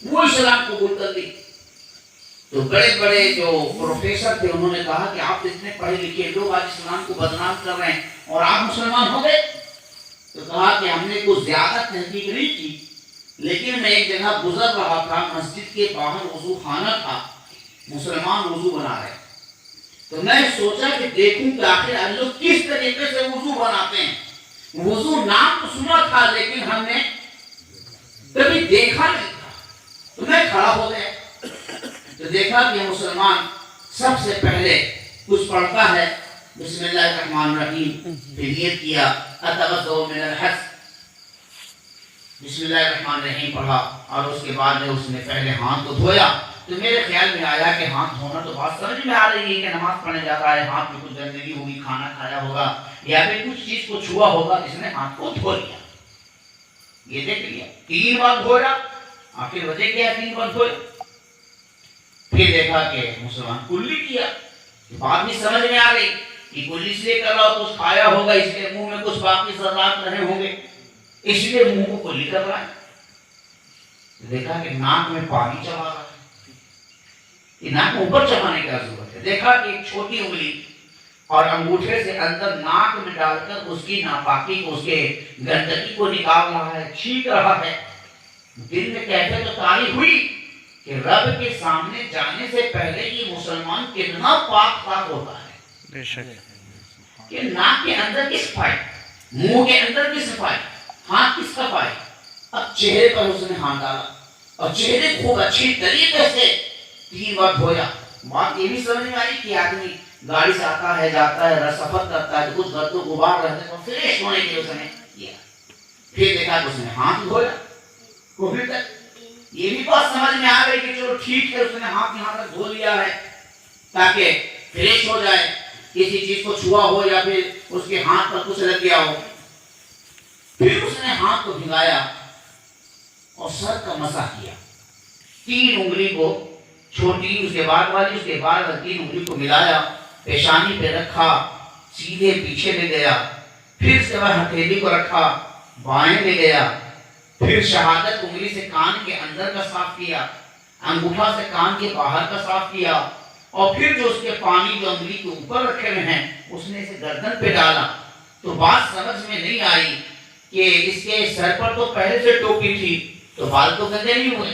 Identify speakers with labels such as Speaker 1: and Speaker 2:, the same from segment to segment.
Speaker 1: वो इस्लाम कबूल कर ली। तो बड़े बड़े जो प्रोफेसर थे उन्होंने कहा कि आप इतने पढ़े लिखे लोग आज इस्लाम को बदनाम कर रहे हैं और आप मुसलमान हो गए। तो कहा कि हमने कुछ ज्यादा तहकीक नहीं की, लेकिन मैं एक जगह गुजर रहा था, मस्जिद के बाहर वजू खाना था, मुसलमान वजू बना रहे, तो मैं सोचा कि देखूं कि आखिर लोग किस तरीके से वजू बनाते हैं। वजू नाम तो सुना था लेकिन हमने कभी देखा नहीं था। तो मैं खड़ा हो गया तो देखा कि मुसलमान सबसे पहले कुछ पढ़ता है, बिस्मिल्लाहिर्रहमानिर्रहीम, फिर नियत किया अतवज़्ज़उ मिनल हज, बिस्मिल्लाहिर्रहमानिर्रहीम पढ़ा और उसके बाद में उसने पहले हाथ को धोया। तो मेरे ख्याल में आया कि हाथ धोना तो बात समझ में आ रही है कि नमाज पढ़ने जाता है, हाथ में कुछ गंदगी होगी, खाना खाया होगा या फिर कुछ चीज को छुआ होगा, इसने हाथ को धो लिया। ये देख लिया 3 बार धोया, आखिर वजह क्या है 3 बार धोया। फिर देखा कि मुसलमान कुल्ली किया, बात भी समझ में आ रही कि कुल्ली इसलिए कर रहा हो, कुछ खाया होगा इसलिए मुंह में कुछ बाकी ज़रात रहे होंगे, इसलिए मुंह को कुल्ली कर रहा है। देखा कि नाक में पानी चला रहा है, कि नाक ऊपर चबाने की जरूरत है। देखा कि एक छोटी उंगली और अंगूठे से अंदर नाक में डालकर उसकी नापाकी को, उसके गंदगी को निकाल रहा है, छींक रहा है। दिल में कैफियत तो तारी हुई कि रब के सामने जाने से पहले ये मुसलमान कितना पाक साफ होता है।
Speaker 2: बेशक
Speaker 1: कि नाक के अंदर की सफाई, मुंह के अंदर की सफाई, हाथ की सफाई। अब चेहरे पर उसने हाथ डाला और चेहरे खूब अच्छी तरीके से 3 बार धोया। बात ये भी समझ में आई कि आदमी गाड़ी से आता है, जाता है, सफर करता है, कुछ गर्द गुबार रहते हैं, तो फ्रेश होने के लिए उसने किया। फिर देखा कि उसने हाथ धोया। कोई तक ये भी बात समझ में आ गई कि चलो ठीक है, उसने हाथ यहाँ तक धो लिया है ताकि फ्रेश हो जाए, किसी चीज को छुआ हो या फिर उसके हाथ पर कुछ लग गया हो। फिर उसने हाथ को भिगाया और सर का मसा किया, 3 उंगली को, छोटी उसके बाद वाली, उसके बाद 3 उंगली को मिलाया, पेशानी पे रखा, सीधे पीछे ले गया। फिर उसके बाद हथेली को रखा, बाएं ले गया। फिर शहादत उंगली से कान के अंदर का साफ किया, अंगूठा से कान के बाहर का साफ किया और फिर जो उसके पानी जो उंगली के ऊपर रखे हुए हैं उसने इसे गर्दन पे डाला। तो बात समझ में नहीं आई कि इसके सर पर तो पहले से टोपी थी तो बाल तो गंदे नहीं हुए,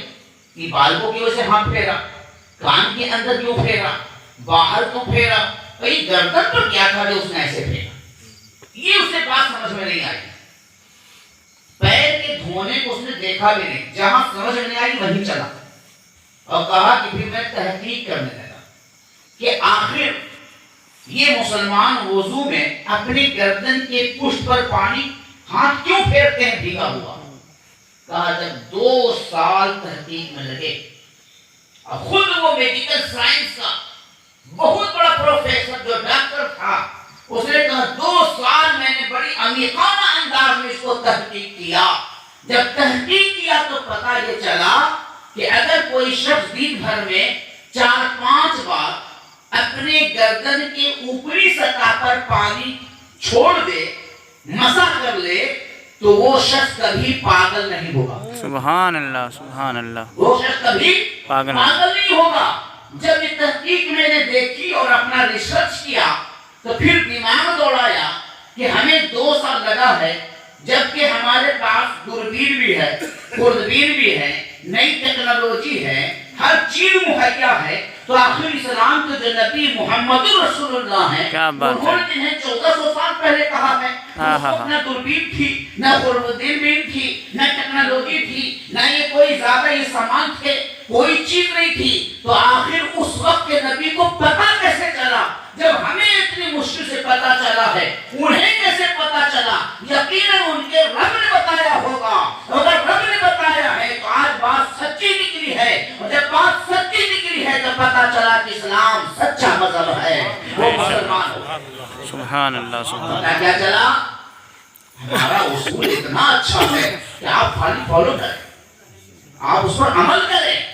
Speaker 1: कि बाल को क्यों से हाथ फेरा, कान के अंदर क्यों फेरा, बाहर क्यों फेरा, भाई गर्दन पर क्या था जो उसने ऐसे फेरा। ये उसे बात समझ में नहीं आई। पैर के धोने को उसने देखा भी नहीं, जहां समझ में नहीं आई वहीं चला और कहा कि फिर मैं तहकीक करने लगा कि आखिर ये मुसलमान वजू में अपनी गर्दन के पुष्ट पर पानी हाथ क्यों फेरते हैं भीगा हुआ। कहा जब 2 साल तहकीक में लगे और खुद वो मेडिकल साइंस का बहुत बड़ा प्रोफेसर जो डॉक्टर था, उसने कहा 2 साल मैंने बड़ी अमीकाना अंदाज में इसको तहकीक किया। जब तहकीक किया तो पता ये चला कि अगर कोई शख्स दिन भर में 4-5 बार अपने गर्दन के ऊपरी सतह पर पानी छोड़ दे, मसा कर ले, तो वो शख्स कभी पागल नहीं होगा।
Speaker 2: सुभान अल्लाह, सुभान अल्लाह।
Speaker 1: वो शख्स कभी पागल नहीं होगा। जब ये तहकीक मैंने देखी और अपना रिसर्च किया तो फिर दिमाग दौड़ाया कि हमें 2 साल लगा है, जबकि हमारे पास दूरबीन भी है, खुर्दबीन भी है, नई टेक्नोलॉजी है, हर चीज मुहैया है। तो आखिर इस्लाम के जो नबी मोहम्मद रसूलुल्लाह हैं, उन्होंने जिन्हें 1400 साल पहले कहा है, न दूरबीन थी, न खुर्दबीन थी, न टेक्नोलॉजी थी, न ये कोई ज्यादा ये सामान थे, कोई चीज नहीं थी। तो आखिर उस वक्त के नबी को पता कैसे चला जब हमें इतनी मुश्किल से पता चला है? उन्हें कैसे पता चला? यकीनन उनके रब ने बताया होगा। अगर रब ने बताया है तो आज बात सच्ची निकली है, और जब बात सच्ची निकली है तो पता चला कि इस्लाम सच्चा मजहब है, वो मुसलमान हो।
Speaker 2: सुभान अल्लाह, सुभान।
Speaker 1: पता क्या चला? हमारा उसूल इतना अच्छा है कि आप खाली फॉलो करें, आप उस पर अमल करें।